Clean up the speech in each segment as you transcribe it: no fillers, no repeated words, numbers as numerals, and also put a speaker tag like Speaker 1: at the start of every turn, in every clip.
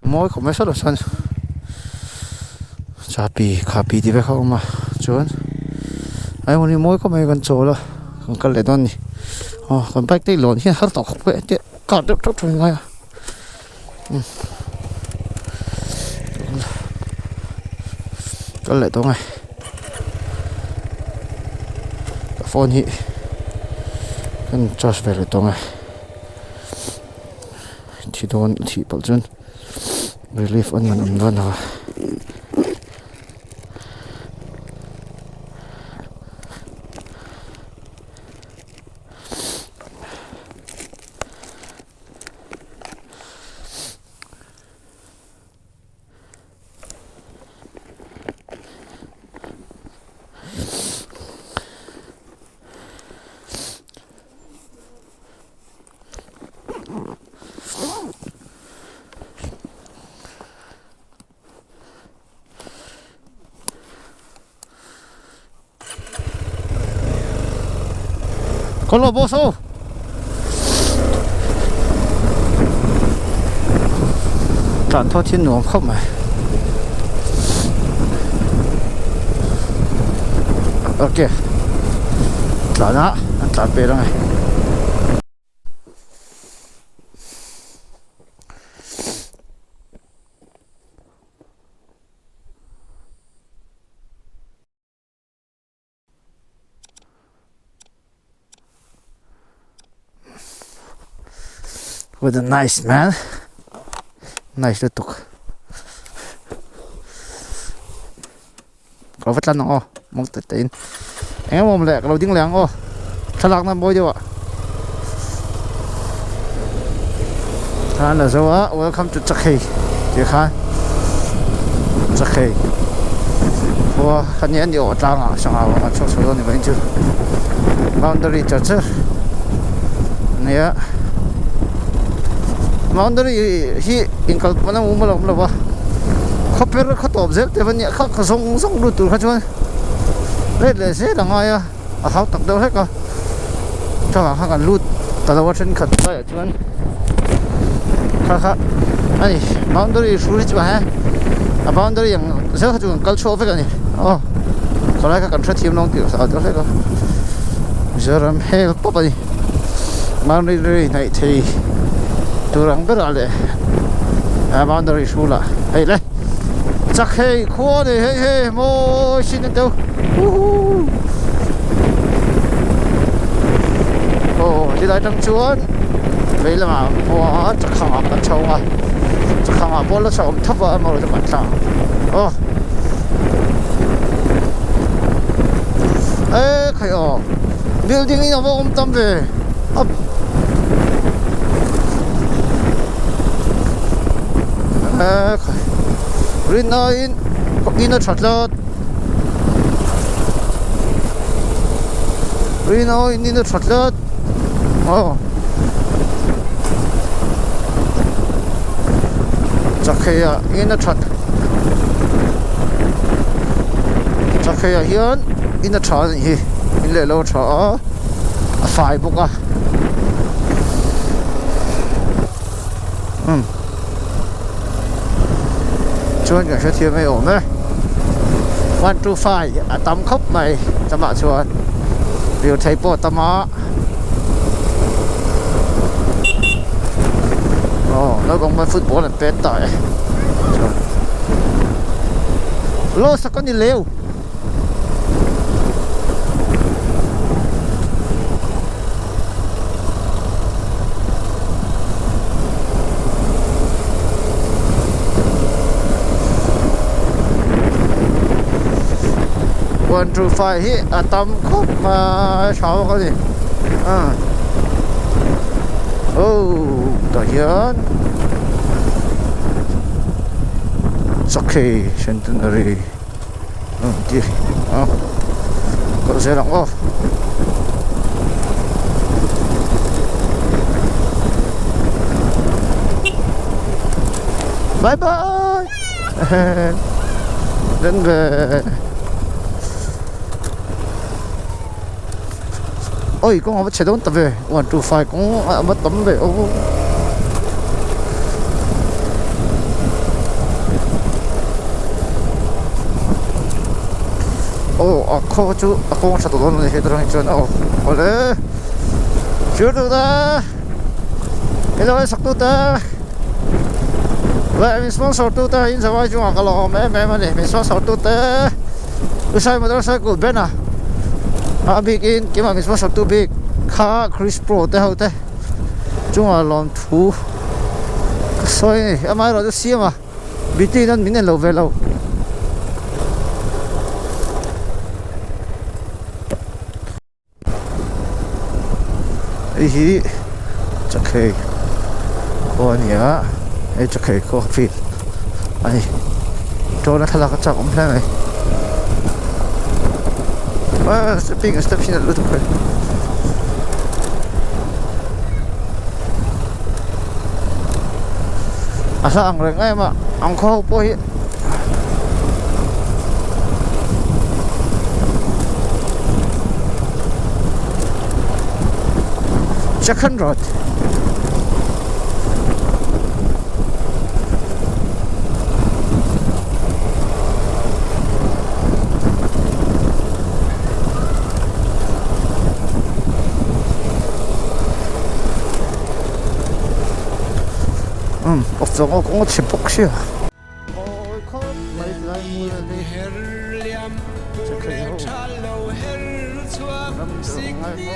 Speaker 1: mỗi không mấy số là sân chả bì khá bì thì phải không mà chuẩn ai muốn đi mỗi có mấy con chỗ là còn cần lại đơn nhỉ còn bách tây lộn hiện hết tàu không vậy thế cả được tốt rồi ngay à cần lại tàu này phone hi cần cho về lại tàu này thì đón thì bảo chân relief anh mình luôn hả con lô bô số tràn thoát thiên nuông không mày ok tràn á anh tràn bê đó này with a nice man nice được tục có vết lăn không mong tự tin em mồm lẹ cái đầu tiếng lẹng ô thật lạc năm bôi chưa ạ khán là dấu á welcome to Turkey chị khán Turkey wow khán nhện đi ở trang à sang nào mà cho số này vẫn chưa boundary church nè boundary hi inkal mana umala ba khopper khat object te ban ya kha song song du tur kha chuan le se dangai a hau tak do he ka tha kha kan lut ta da watchen khat ta chuan kha ani boundary suri chu ha a boundary yang se kha chu kal cho fe ka ni oh khala ka kan thra thim long ti sa do he ka jaram hel pop ani boundary nai thei turang berale boundary sula hey le chắc hey khô này hey hey mo xin đâu đi lại trong chuột vậy là mà mo chắc không học bắt châu à chắc không học bố nó sao thấp vào mà rồi bắt sao ê cái building này nó vô tâm về Rin in ina chatlat Rin in ina chatlat Chakhaya ina chat Chakhaya hian ina chat hi in le lo tha a fai buka chuan cái số thiêm mấy ổn đấy 125 tắm khóc mày cho bạn chuan điều thấy bộ tắm á nó còn mấy football là pet tại lô sao con đi leo 125 hi atam khop ma sao có gì đó hiền Turkey centenary đi có xe đóng off bye bye đến về ôi con mất chế độ tập về 125 cũng mất tấm về ô khó chú không sao tụi nó hết rồi cho nó ô đấy chưa được ta hello sắc tụi ta vậy mình sponsor tụi ta in sao vậy chúng ta lo mẹ mà để mình sponsor tụi ta tôi sai mà tôi sai của bên à big in cái mà mình sponsor tụi big car Chris Pro thế hậu thế chúng ta làm thú soi này em ai rồi tôi xia mà bị tí nên mình nên lâu về lâu ý chắc hay có nhỉ ấy chắc hay có phim anh cho nó thật là chắc ông thế này stepping a little bit asa ang reng ay ma ang ko po hi Second road 없어 꽃이 복시야 컷 많이 라이브를 체크해요 thì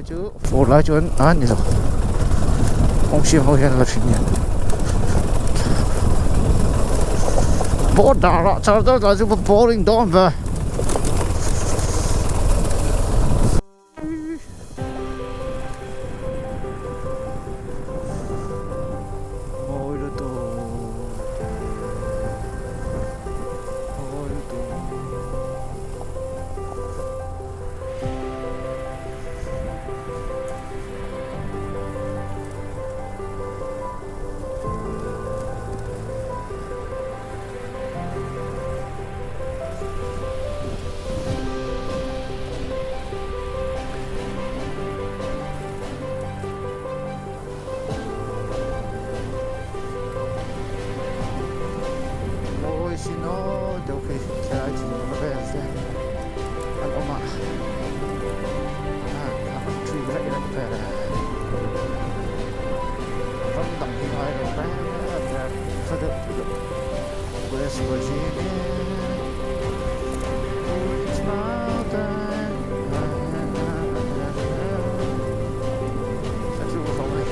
Speaker 1: chứ phố lá chứ anh rồi không xem hơi là chuyện nhỉ bố đào ra sao đó là chúng boring đón về no đâu khi sẽ chỉ về xe ăn ôm ạ ăn truy lại lại về vẫn đồng hình ai rồi bé sao được West Virginia it's mountain sẽ chịu không này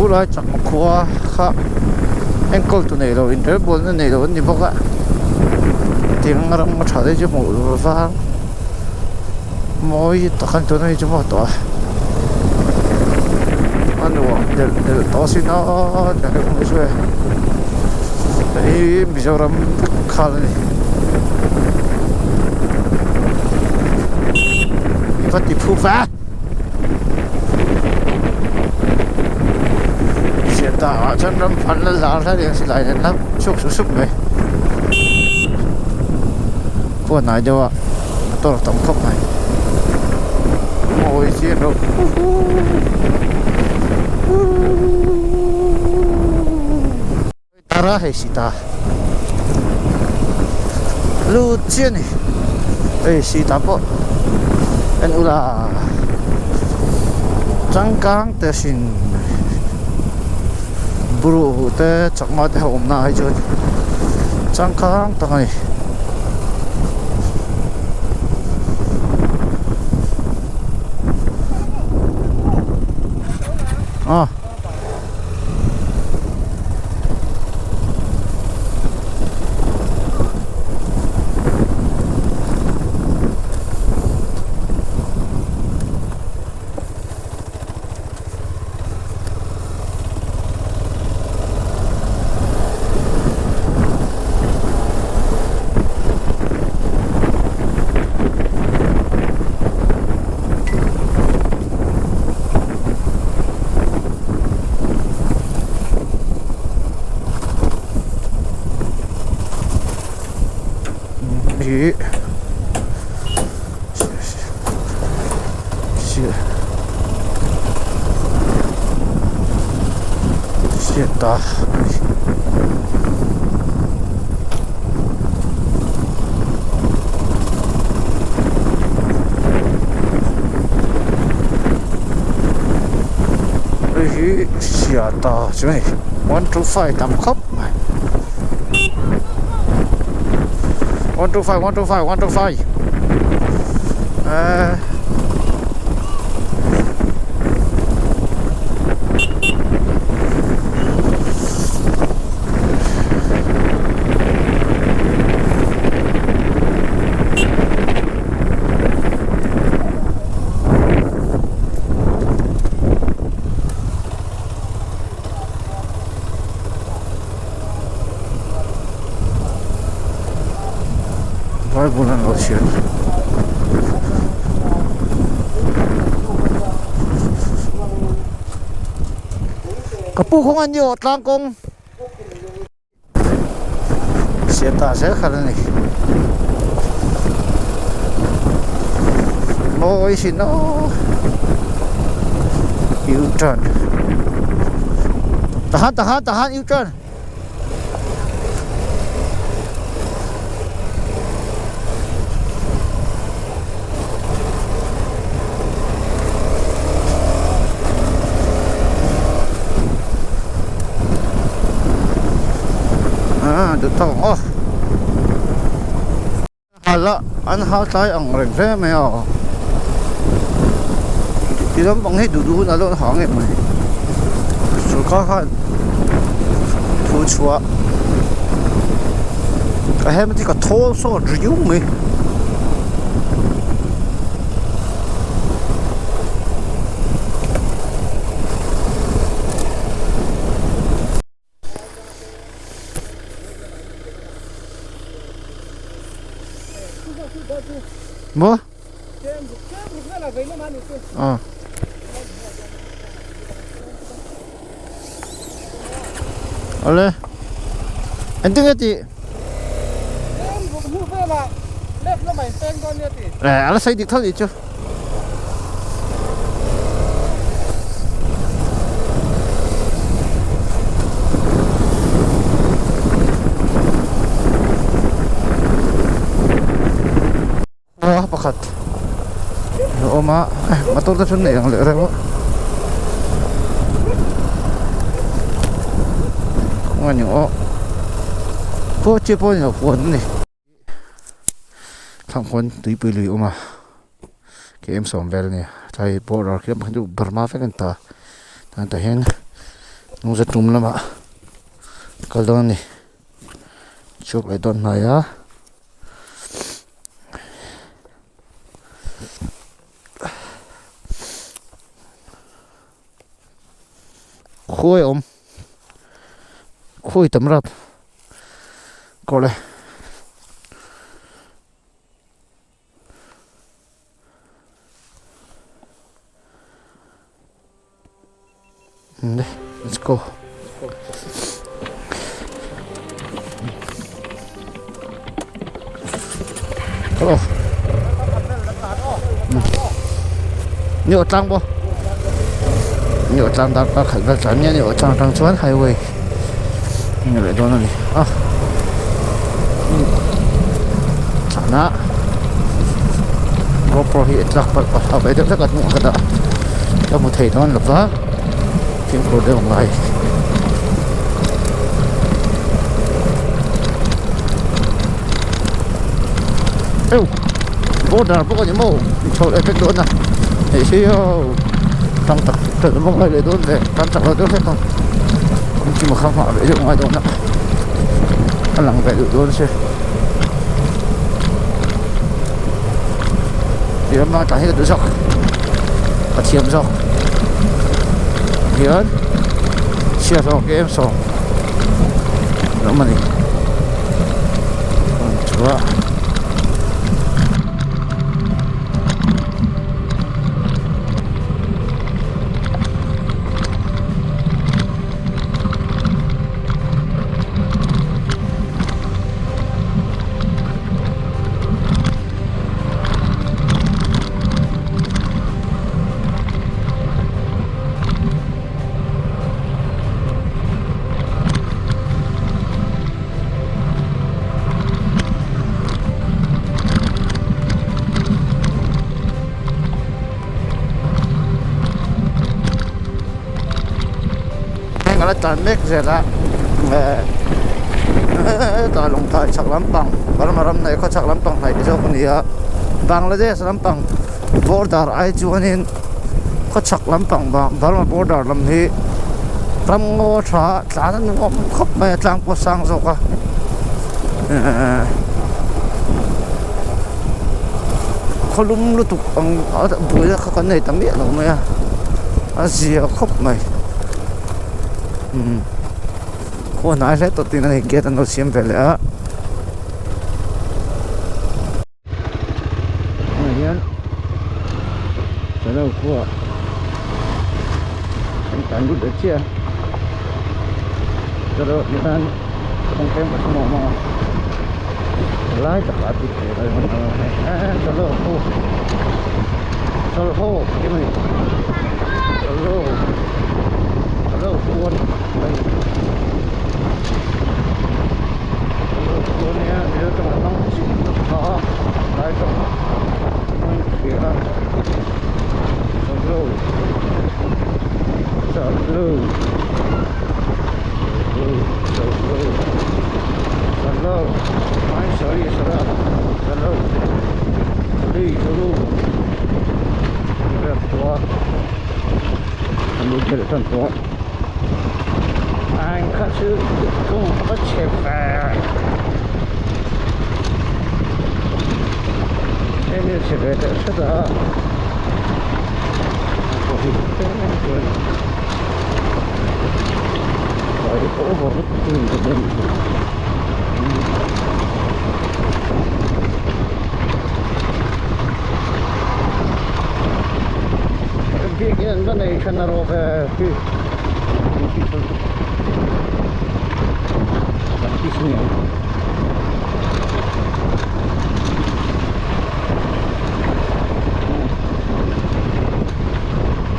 Speaker 1: cú lại chẳng qua khác anh câu tụi này rồi internet bốn này rồi đi bóc ạ tiếng rằng mà trả đấy chứ một vang mỗi tất cả tụi này chứ một tuổi anh đồ để to xin nó để không có đấy bây giờ làm khá này phát đi phụ phá ta chân nó phản nó giá ra điện lại đến lắm chúc sụp về của này đâu ạ tôi là tổng thống này ngồi trên đâu ta ra hay gì ta lưu trên này đây gì ta bộ en ula changkang te sin buru te chakma te hom na hai chon changkang tangai à thì shit ta shit ta chứ này 125 tầm khóc 125 125 125 vai bulan ocean kapu không ăn nhiều tang công sẽ ta sẽ khá này ôi xin nó yêu trần tahan yêu trần được tao ô hala anh hao tay ông rèn thế mày à thì nó bằng hết đủ là luôn hỏng em mày số khó khăn thu chúa cái em thì có thô số rượu mày 뭐? 어. 원래 anh tiếng gì? Nè, nó xây được thôi gì chưa? Pakat. Oo ma, motor ta sun yang lere mo. Kung ano o. Po chipo ni phone ni. Thang phone tui pui o ma. Ke em som vel ni. Thai po rar ke bang du Burma fe kan ta. Tan ta hen. Nung sa tum lama. Kaldon ni. Chup ai don na ya. Khôi ôm khôi tấm rập có đây đây let's go hello nhiều trăng不nhiều trang đã có khẩn vật chắn nhé nhiều trang chuan highway nhiều lại đó này à chả nã GoPro hi tlak pa pa ba de ka mu ka da ta mu thei don la ba phim pro de ngai êu border pokok ni mo chol efek don na sio tang tak ter mo ngai le don le tan tak lo de ka chỉ mà không họ về được ngoài đâu nữa anh lặng về được luôn chứ thì em mang trả hết được sọc và chiếm sọc hiến chia sọc cái em sọc nó mà đi chúa là tàn mét rồi đó ta lồng thai chắc lắm bằng bảo mà làm này có chắc lắm bằng này cái số con gì á Bangladesh lắm bằng border ai chú anh có chắc lắm bằng bảo mà border làm gì làm ngô trả trả nó ngô khóc mày trang có sang rồi cảเขาลุ่มลุตุกอังเอาบุยเขากันในตั้งเยอะหรอไม่อะอาเซียครบไหมคนไหนเล่ตัวตีนั่นเองเกิดอันนู้นเสียมไปแล้วเนี่ยจะเล่าขั้วเป็นการดูเด็กเชี่ยจะเล่าอย่างนั้นต้องเข้มกับสมองมาไล่จับอาทิตย์อะไรมันจะเล่าคู่จะเล่าคู่ยังไงจะเล่าควรไปควรเนี่ยเดี๋ยวจะมาต้องจิตต่อได้ต้องไม่เสียจะเล่าจะเล่าไม่ใช่สระจะเล่าดีจะรู้เรื่องตัวทำดูเกิดตั้งตัวanh có sự cũng có thể phải thế nên sẽ về tới rất là có hình thế này rồi rồi có một cái tình của mình việc cái này khăn nào về cái Bismillah.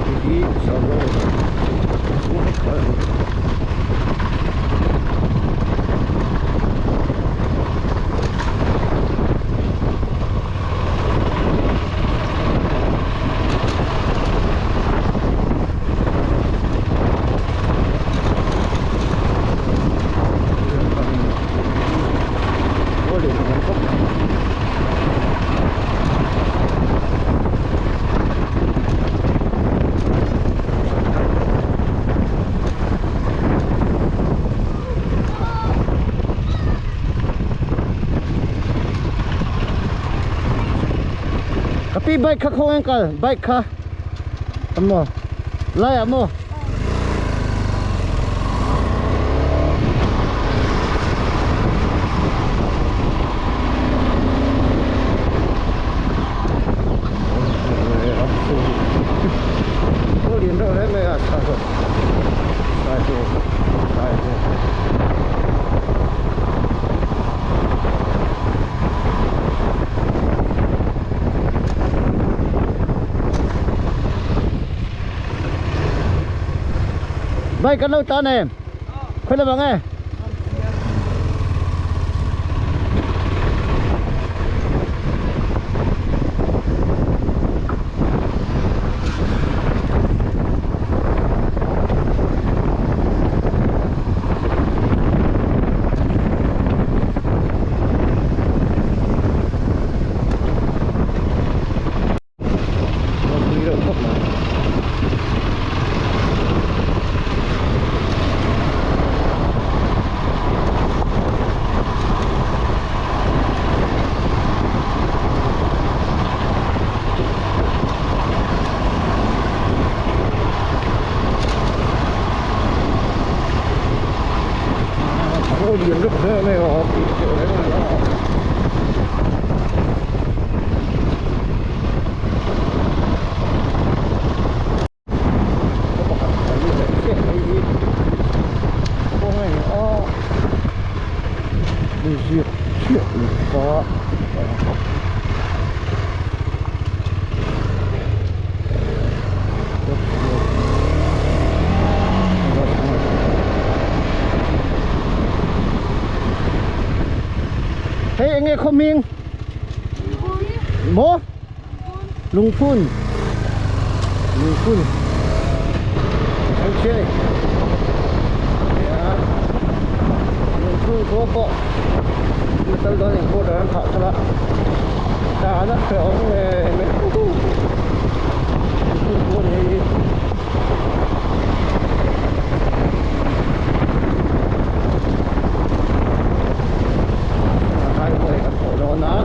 Speaker 1: Ini insyaallah semua kalau Tapi baik kah kau engkau, baik kah? Amo, layak amo. Oh, lihat dah, ni asal. Satu. Baik kan lâu ta này khuyên là bằng nghe Hey, anh nghe coming. Mo? Lung Phun. Lung Phun. Okay. Yeah. Lung Phun có bộ. Mà tao đó những cô đó thọ cho lắm. Ta nó phải ông về mấy Lung Phun cô này. Hai người các cổ đó nó.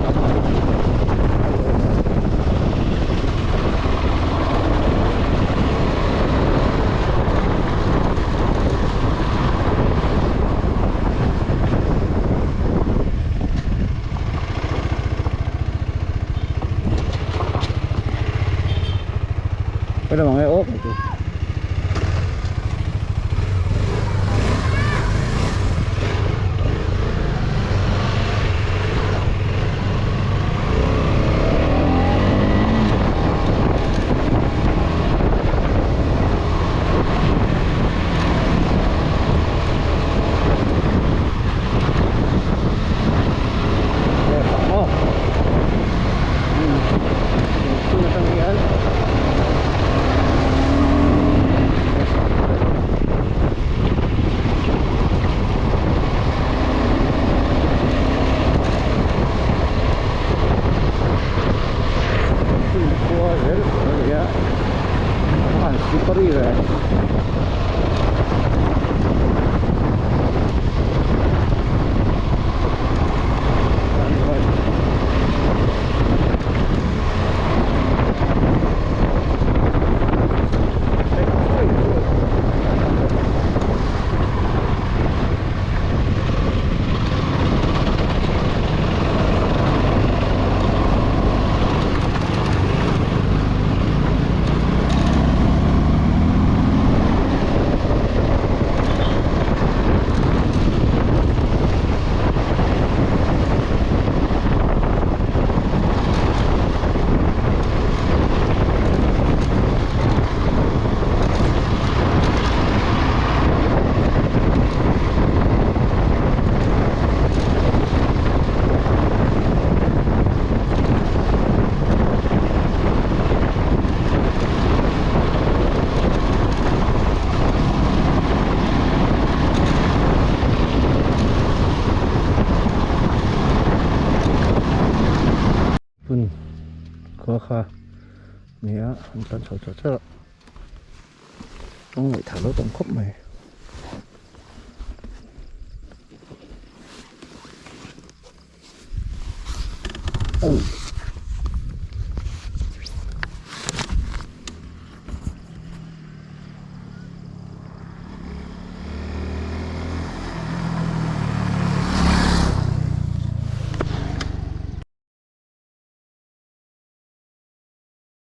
Speaker 1: Cái đó bằng cái ốp này chú. Phun khó khăn nhớ anh ta cho chắc ông ngồi thả lỗ tông khóc mày oh.